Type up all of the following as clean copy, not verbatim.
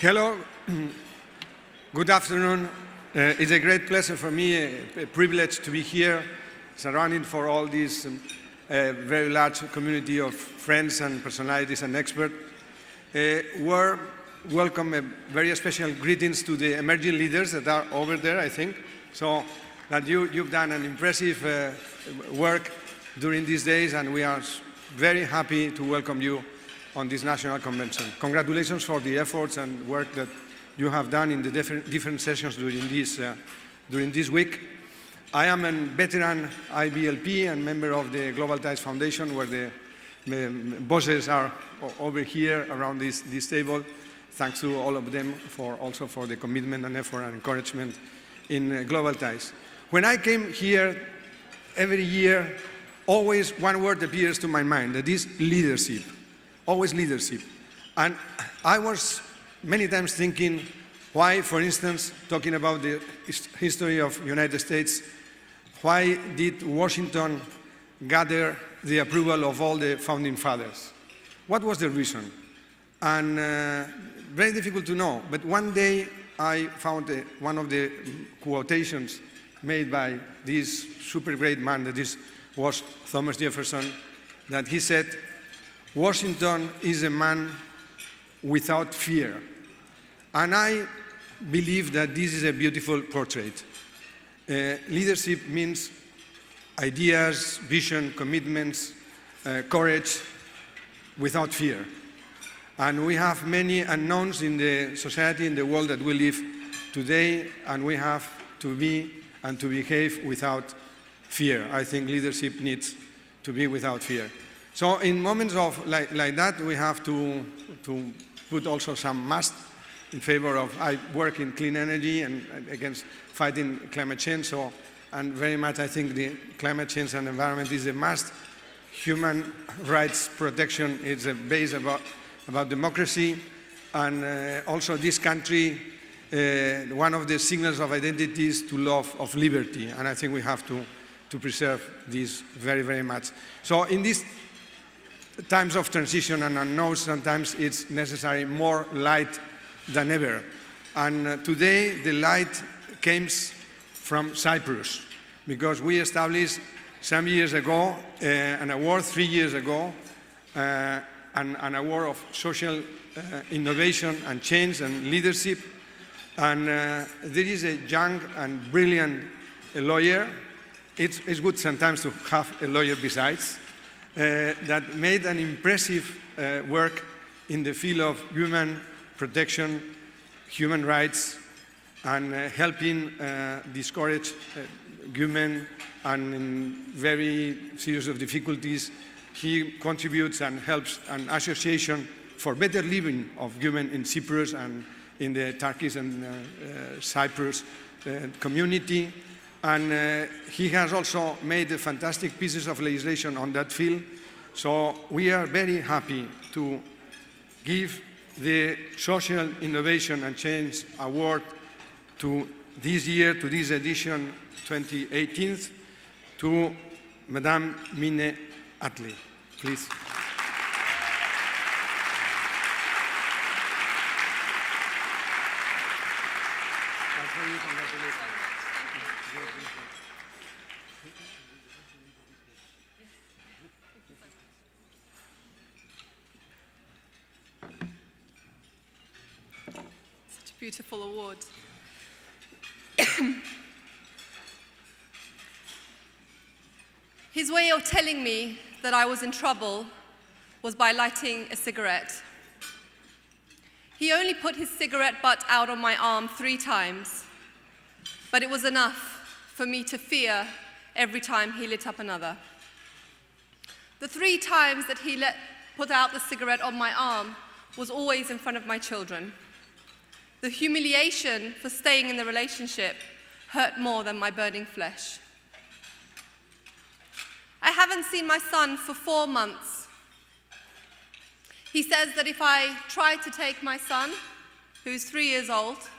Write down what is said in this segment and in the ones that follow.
Hello, good afternoon. It's a great pleasure for me, a privilege to be here, surrounded for all this very large community of friends and personalities and experts. Welcome very special greetings to the emerging leaders that are over there, I think. So that you've done an impressive work during these days, and we are very happy to welcome you on this national convention. Congratulations for the efforts and work that you have done in the different sessions during this week. I am a veteran IBLP and member of the Global Ties Foundation, where the bosses are over here around this table. Thanks to all of them also for the commitment and effort and encouragement in Global Ties. When I came here every year, always one word appears to my mind, that is leadership. Always leadership. And I was many times thinking why, for instance, talking about the history of United States, why did Washington gather the approval of all the founding fathers? What was the reason? And very difficult to know, but one day I found one of the quotations made by this super great man that was Thomas Jefferson, that he said, "Washington is a man without fear." And I believe that this is a beautiful portrait. Leadership means ideas, vision, commitments, courage, without fear. And we have many unknowns in the society, in the world that we live today, and we have to be and to behave without fear. I think leadership needs to be without fear. So in moments of like that, we have to put also some must in favor of, I work in clean energy and against fighting climate change, so, and very much I think the climate change and environment is a must. Human rights protection is a base about democracy, and also this country, one of the signals of identity is to love of liberty, and I think we have to preserve this very, very much. So in these times of transition and unknowns, sometimes it's necessary more light than ever. And today the light comes from Cyprus, because we established some years ago an award, 3 years ago, an award of social innovation and change and leadership. And there is a young and brilliant lawyer. It's good sometimes to have a lawyer besides, that made an impressive work in the field of human protection, human rights, and helping discourage women and in very serious of difficulties. He contributes and helps an association for better living of women in Cyprus and in the Turkish and Cyprus community. And he has also made fantastic pieces of legislation on that field. So we are very happy to give the Social Innovation and Change Award to this year, to this edition 2018, to Madame Mine Attlee. Please. Such a beautiful award. His way of telling me that I was in trouble was by lighting a cigarette. He only put his cigarette butt out on my arm 3 times, but it was enough for me to fear every time he lit up another. The 3 times that he put out the cigarette on my arm was always in front of my children. The humiliation for staying in the relationship hurt more than my burning flesh. I haven't seen my son for 4 months. He says that if I try to take my son, who's 3 years old,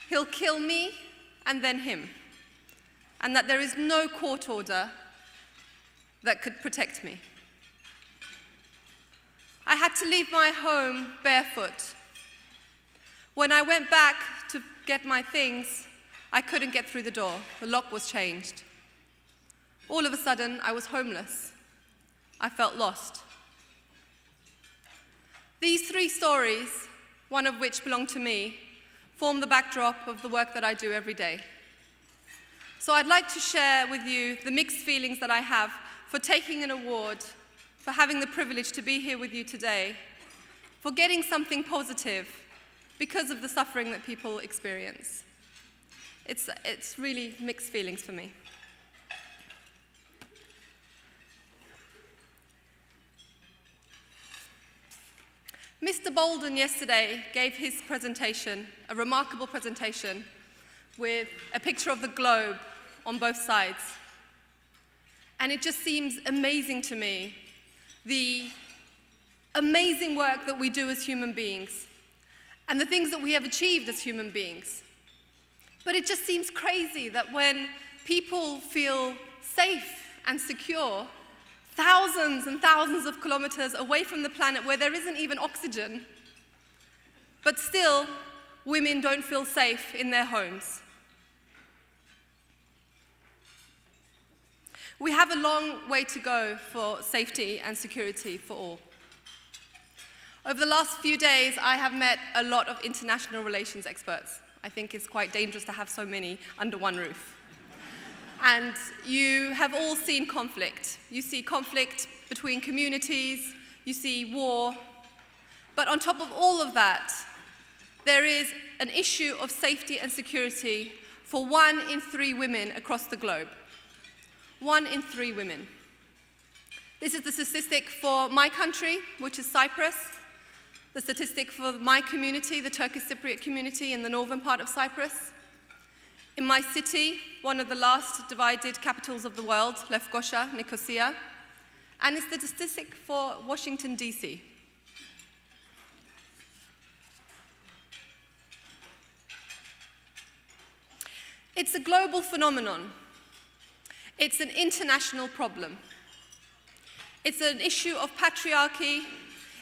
he'll kill me and then him, and that there is no court order that could protect me. I had to leave my home barefoot When I went back to get my things, I couldn't get through the door. The lock was changed. All of a sudden, I was homeless. I felt lost. These 3 stories, one of which belonged to me, form the backdrop of the work that I do every day. So I'd like to share with you the mixed feelings that I have for taking an award, for having the privilege to be here with you today, for getting something positive because of the suffering that people experience. It's really mixed feelings for me. Mr. Bolden yesterday gave his presentation, a remarkable presentation, with a picture of the globe on both sides. And it just seems amazing to me, the amazing work that we do as human beings, and the things that we have achieved as human beings. But it just seems crazy that when people feel safe and secure, thousands and thousands of kilometers away from the planet where there isn't even oxygen, but still women don't feel safe in their homes. We have a long way to go for safety and security for all. Over the last few days, I have met a lot of international relations experts. I think it's quite dangerous to have so many under one roof. And you have all seen conflict. You see conflict between communities, you see war. But on top of all of that, there is an issue of safety and security for 1 in 3 women across the globe. 1 in 3 women. This is the statistic for my country, which is Cyprus, the statistic for my community, the Turkish Cypriot community in the northern part of Cyprus. In my city, one of the last divided capitals of the world, Lefkoşa, Nicosia, and it's the statistic for Washington, D.C. It's a global phenomenon. It's an international problem. It's an issue of patriarchy.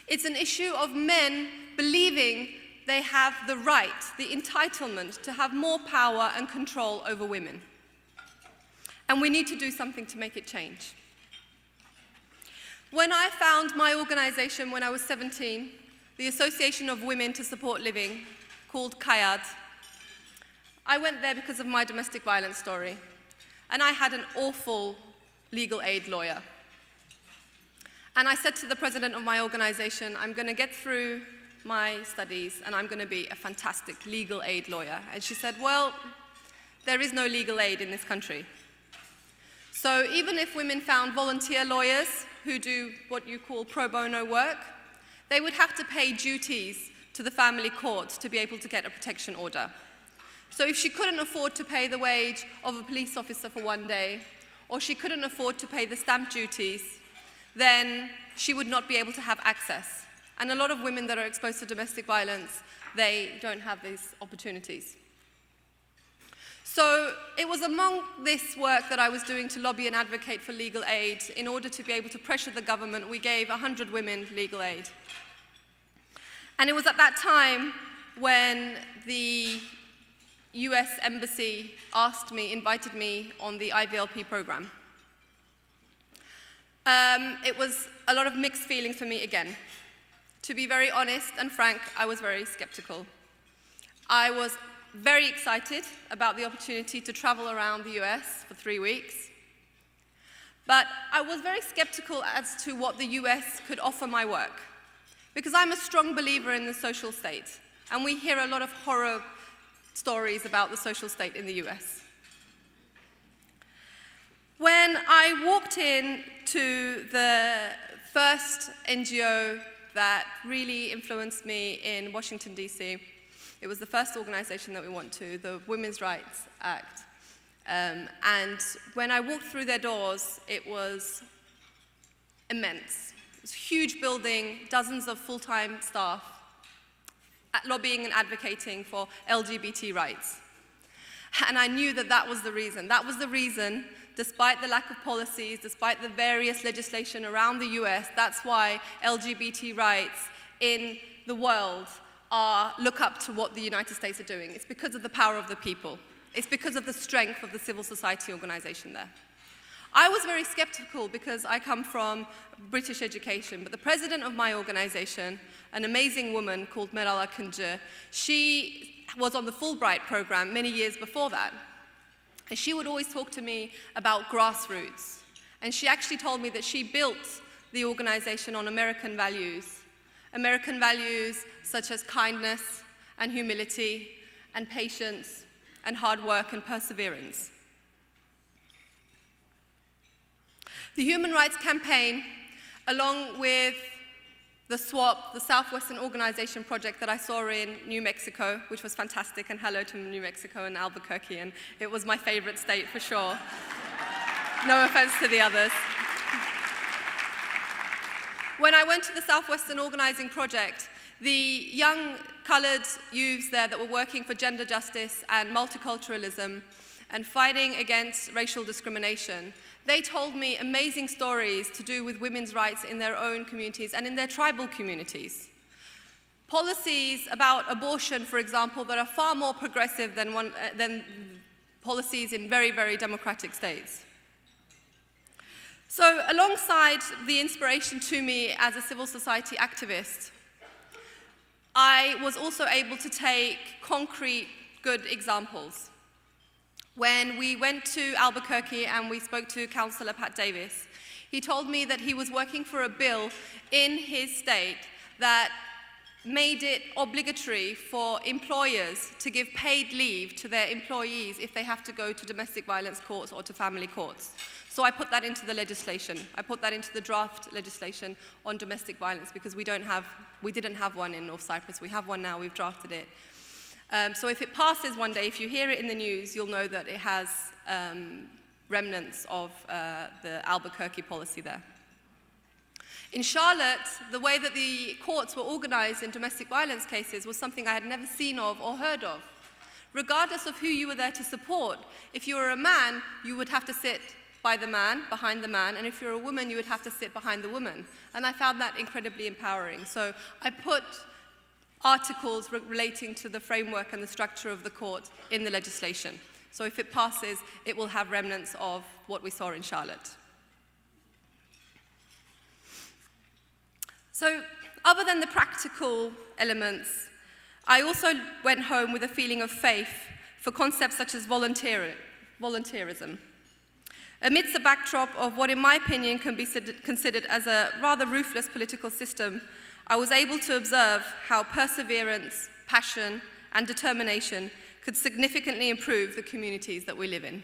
It's an issue of men believing they have the right, the entitlement to have more power and control over women. And we need to do something to make it change. When I found my organization when I was 17, the Association of Women to Support Living, called KAYAD, I went there because of my domestic violence story. And I had an awful legal aid lawyer. And I said to the president of my organization, I'm going to get through my studies and I'm going to be a fantastic legal aid lawyer. And she said, well, there is no legal aid in this country. So even if women found volunteer lawyers who do what you call pro bono work, they would have to pay duties to the family court to be able to get a protection order. So if she couldn't afford to pay the wage of a police officer for one day, or she couldn't afford to pay the stamp duties, then she would not be able to have access. And a lot of women that are exposed to domestic violence, they don't have these opportunities. So it was among this work that I was doing to lobby and advocate for legal aid. In order to be able to pressure the government, we gave 100 women legal aid. And it was at that time when the US Embassy invited me on the IVLP program. It was a lot of mixed feelings for me again. To be very honest and frank, I was very skeptical. I was very excited about the opportunity to travel around the US for 3 weeks. But I was very skeptical as to what the US could offer my work, because I'm a strong believer in the social state, and we hear a lot of horror stories about the social state in the US. When I walked in to the first NGO that really influenced me in Washington, D.C., it was the first organization that we went to, the Women's Rights Act. And when I walked through their doors, it was immense. It was a huge building, dozens of full-time staff, lobbying and advocating for LGBT rights. And I knew that that was the reason. That was the reason, despite the lack of policies, despite the various legislation around the US, that's why LGBT rights in the world look up to what the United States are doing. It's because of the power of the people. It's because of the strength of the civil society organization there. I was very skeptical because I come from British education, but the president of my organization, an amazing woman called Merala Kunje, she was on the Fulbright program many years before that. And she would always talk to me about grassroots. And she actually told me that she built the organization on American values such as kindness and humility and patience and hard work and perseverance. The Human Rights Campaign, along with the SWOP, the Southwestern Organization Project that I saw in New Mexico, which was fantastic, and hello to New Mexico and Albuquerque, and it was my favorite state for sure. No offense to the others. When I went to the Southwestern Organizing Project, the young colored youths there that were working for gender justice and multiculturalism and fighting against racial discrimination, they told me amazing stories to do with women's rights in their own communities and in their tribal communities. Policies about abortion, for example, that are far more progressive than policies in very, very democratic states. So alongside the inspiration to me as a civil society activist, I was also able to take concrete, good examples. When we went to Albuquerque and we spoke to Councillor Pat Davis, he told me that he was working for a bill in his state that made it obligatory for employers to give paid leave to their employees if they have to go to domestic violence courts or to family courts. So I put that into the legislation. I put that into the draft legislation on domestic violence because we didn't have one in North Cyprus. We have one now, we've drafted it. So if it passes one day, if you hear it in the news, you'll know that it has remnants of the Albuquerque policy there. In Charlotte, the way that the courts were organized in domestic violence cases was something I had never seen of or heard of. Regardless of who you were there to support, if you were a man, you would have to sit by the man, behind the man, and if you're a woman, you would have to sit behind the woman. And I found that incredibly empowering. So I put articles relating to the framework and the structure of the court in the legislation. So if it passes, it will have remnants of what we saw in Charlotte. So other than the practical elements, I also went home with a feeling of faith for concepts such as volunteerism. Amidst the backdrop of what, in my opinion, can be considered as a rather ruthless political system, I was able to observe how perseverance, passion, and determination could significantly improve the communities that we live in.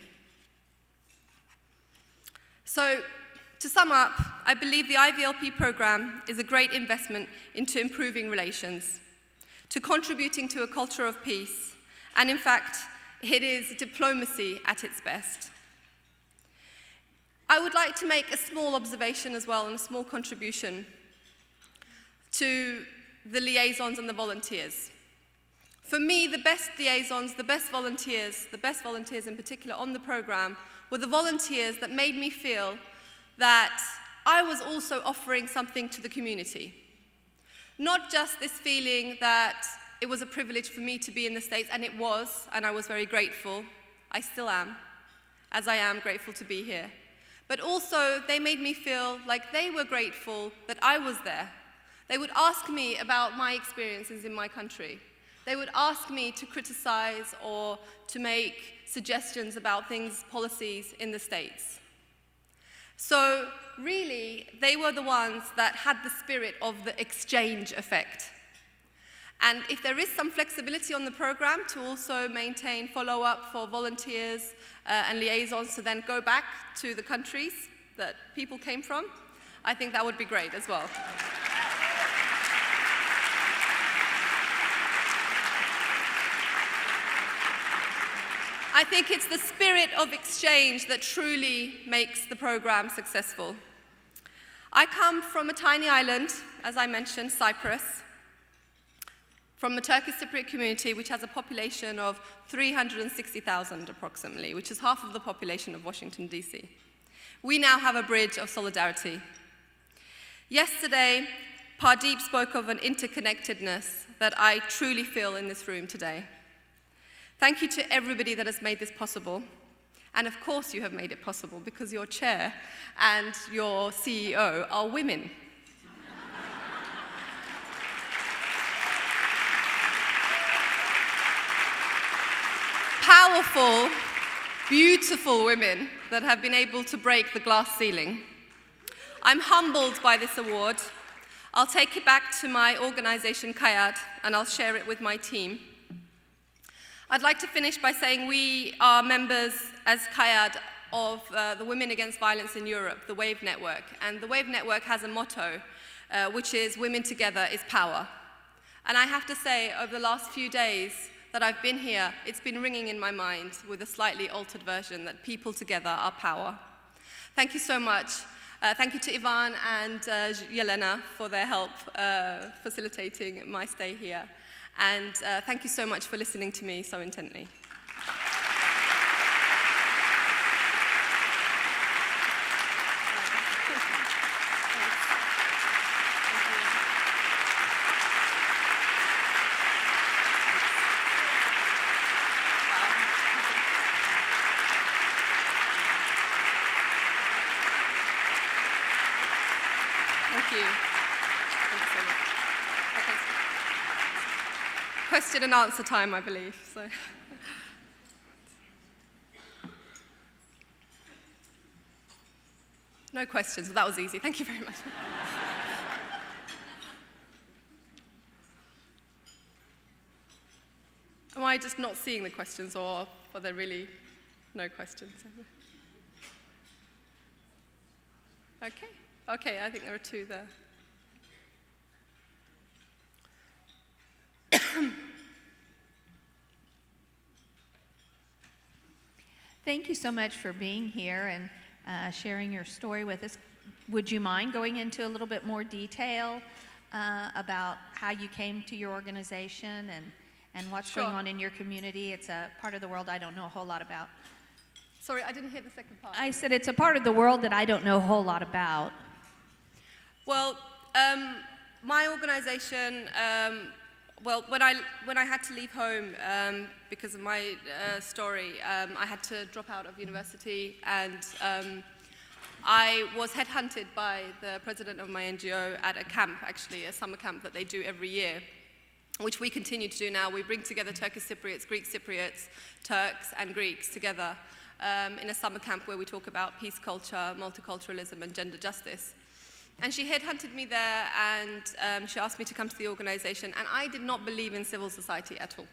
So, to sum up, I believe the IVLP program is a great investment into improving relations, to contributing to a culture of peace, and in fact, it is diplomacy at its best. I would like to make a small observation as well and a small contribution to the liaisons and the volunteers. For me, the best liaisons, the best volunteers in particular on the program, were the volunteers that made me feel that I was also offering something to the community. Not just this feeling that it was a privilege for me to be in the States, and it was, and I was very grateful. I still am, as I am grateful to be here. But also, they made me feel like they were grateful that I was there. They would ask me about my experiences in my country. They would ask me to criticize or to make suggestions about things, policies in the States. So really, they were the ones that had the spirit of the exchange effect. And if there is some flexibility on the program to also maintain follow-up for volunteers and liaisons to then go back to the countries that people came from, I think that would be great as well. I think it's the spirit of exchange that truly makes the program successful. I come from a tiny island, as I mentioned, Cyprus, from a Turkish Cypriot community which has a population of 360,000 approximately, which is half of the population of Washington, D.C. We now have a bridge of solidarity. Yesterday, Pardeep spoke of an interconnectedness that I truly feel in this room today. Thank you to everybody that has made this possible. And of course you have made it possible because your chair and your CEO are women. Powerful, beautiful women that have been able to break the glass ceiling. I'm humbled by this award. I'll take it back to my organization, Kayad, and I'll share it with my team. I'd like to finish by saying we are members as Kayad of the Women Against Violence in Europe, the WAVE Network. And the WAVE Network has a motto, which is "Women together is power." And I have to say, over the last few days that I've been here, it's been ringing in my mind with a slightly altered version that people together are power. Thank you so much. Thank you to Ivan and Yelena for their help facilitating my stay here. And thank you so much for listening to me so intently. Thank you. Thank you so much. Okay. Question and answer time, I believe. So. No questions. That was easy. Thank you very much. Am I just not seeing the questions, or are there really no questions? Okay. Okay, I think there are two there. Thank you so much for being here and sharing your story with us. Would you mind going into a little bit more detail about how you came to your organization and what's Sure. going on in your community? It's a part of the world I don't know a whole lot about. Sorry, I didn't hear the second part. I said it's a part of the world that I don't know a whole lot about. Well, my organization, when I had to leave home because of my story, I had to drop out of university, and I was headhunted by the president of my NGO at a camp, actually, a summer camp that they do every year, which we continue to do now. We bring together Turkish Cypriots, Greek Cypriots, Turks and Greeks together in a summer camp where we talk about peace culture, multiculturalism and gender justice. And she headhunted me there, and she asked me to come to the organization, and I did not believe in civil society at all.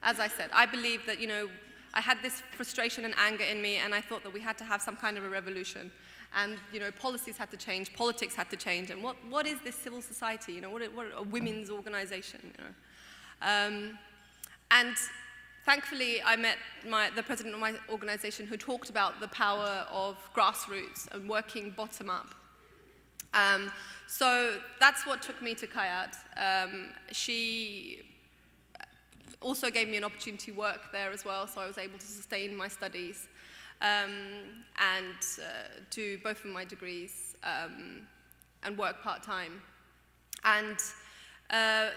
As I said, I believed that, I had this frustration and anger in me, and I thought that we had to have some kind of a revolution. And, policies had to change, politics had to change, and what is this civil society? What a women's organization? And thankfully, I met the president of my organization, who talked about the power of grassroots and working bottom up. So that's what took me to Kayad. She also gave me an opportunity to work there as well, so I was able to sustain my studies and do both of my degrees and work part-time. And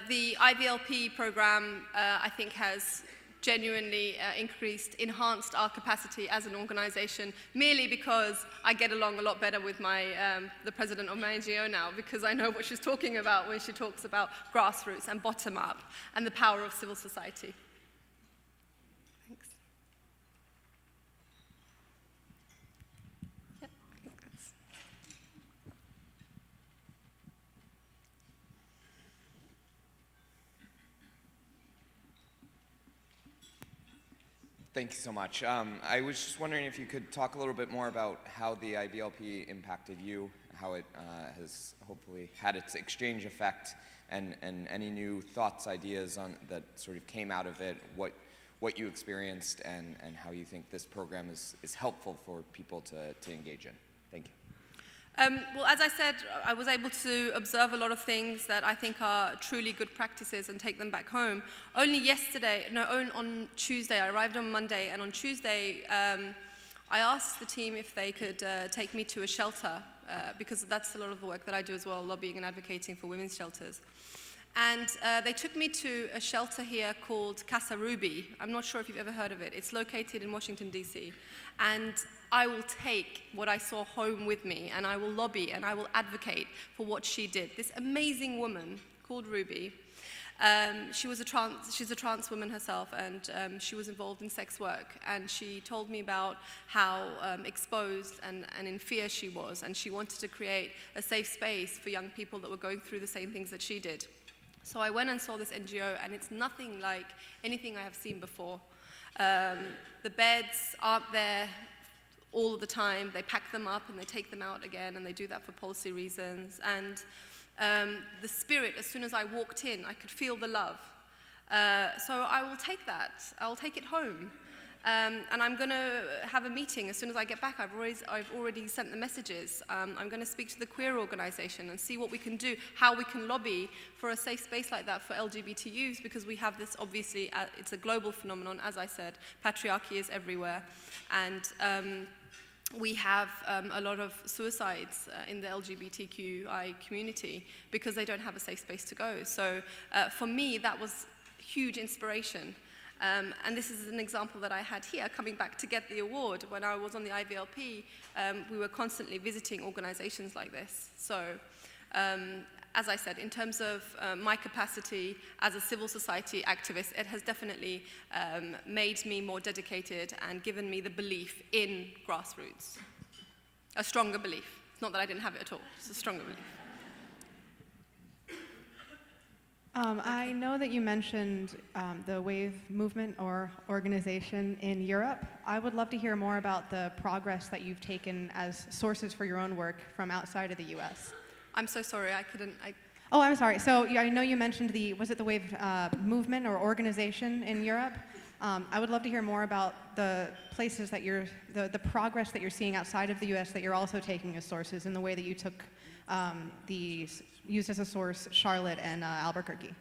the IVLP program, I think, has genuinely enhanced our capacity as an organization, merely because I get along a lot better with the president of my NGO now, because I know what she's talking about when she talks about grassroots and bottom up and the power of civil society. Thanks. Yeah, I think that's... Thank you so much. I was just wondering if you could talk a little bit more about how the IVLP impacted you, how it has hopefully had its exchange effect, and any new thoughts, ideas that sort of came out of it, what you experienced, and how you think this program is helpful for people to engage in. Thank you. Well, as I said, I was able to observe a lot of things that I think are truly good practices and take them back home. Only on Tuesday, I arrived on Monday, and on Tuesday, I asked the team if they could take me to a shelter, because that's a lot of the work that I do as well, lobbying and advocating for women's shelters. And they took me to a shelter here called Casa Ruby. I'm not sure if you've ever heard of it. It's located in Washington, D.C. And I will take what I saw home with me, and I will lobby, and I will advocate for what she did. This amazing woman called Ruby, she's a trans woman herself, and she was involved in sex work. And she told me about how exposed and in fear she was, and she wanted to create a safe space for young people that were going through the same things that she did. So I went and saw this NGO, and it's nothing like anything I have seen before. The beds aren't there all of the time. They pack them up and they take them out again, and they do that for policy reasons. And the spirit, as soon as I walked in, I could feel the love. So I will take that. I'll take it home. And I'm going to have a meeting as soon as I get back. I've already sent the messages. I'm going to speak to the queer organization and see what we can do, how we can lobby for a safe space like that for LGBT youth, because we have this, obviously, it's a global phenomenon, as I said. Patriarchy is everywhere. And we have a lot of suicides in the LGBTQI community because they don't have a safe space to go. So for me, that was huge inspiration. And this is an example that I had here, coming back to get the award. When I was on the IVLP, we were constantly visiting organizations like this. So, as I said, in terms of my capacity as a civil society activist, it has definitely made me more dedicated and given me the belief in grassroots. A stronger belief. It's not that I didn't have it at all, it's a stronger belief. I know that you mentioned the WAVE movement or organization in Europe. I would love to hear more about the progress that you've taken as sources for your own work from outside of the US. I'm so sorry, I couldn't. Oh, I'm sorry. So yeah, I know you mentioned was it the WAVE movement or organization in Europe? I would love to hear more about the places that the progress that you're seeing outside of the US that you're also taking as sources in the way that you took used as a source Charlotte and Albuquerque.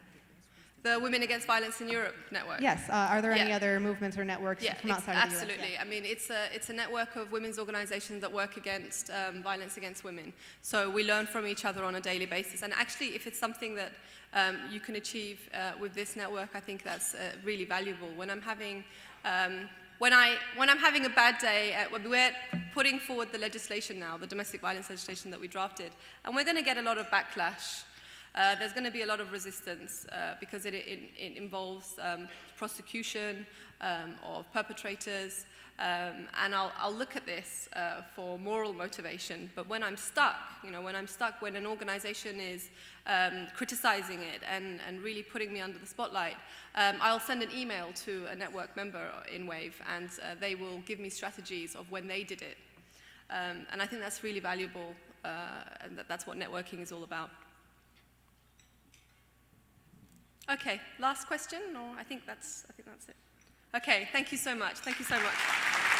The Women Against Violence in Europe network. Yes. Are there any other movements or networks from outside of the US? Absolutely. I mean, it's a network of women's organizations that work against violence against women. So we learn from each other on a daily basis. And actually, if it's something that you can achieve with this network, I think that's really valuable. When I'm having when I'm having a bad day, we're putting forward the legislation now, the domestic violence legislation that we drafted, and we're going to get a lot of backlash. There's going to be a lot of resistance because it involves prosecution of perpetrators, and I'll look at this for moral motivation. But when I'm stuck, when an organization is criticizing it and really putting me under the spotlight, I'll send an email to a network member in WAVE, and they will give me strategies of when they did it. And I think that's really valuable, and that's what networking is all about. Okay, last question, or I think that's it. Okay, thank you so much. Thank you so much.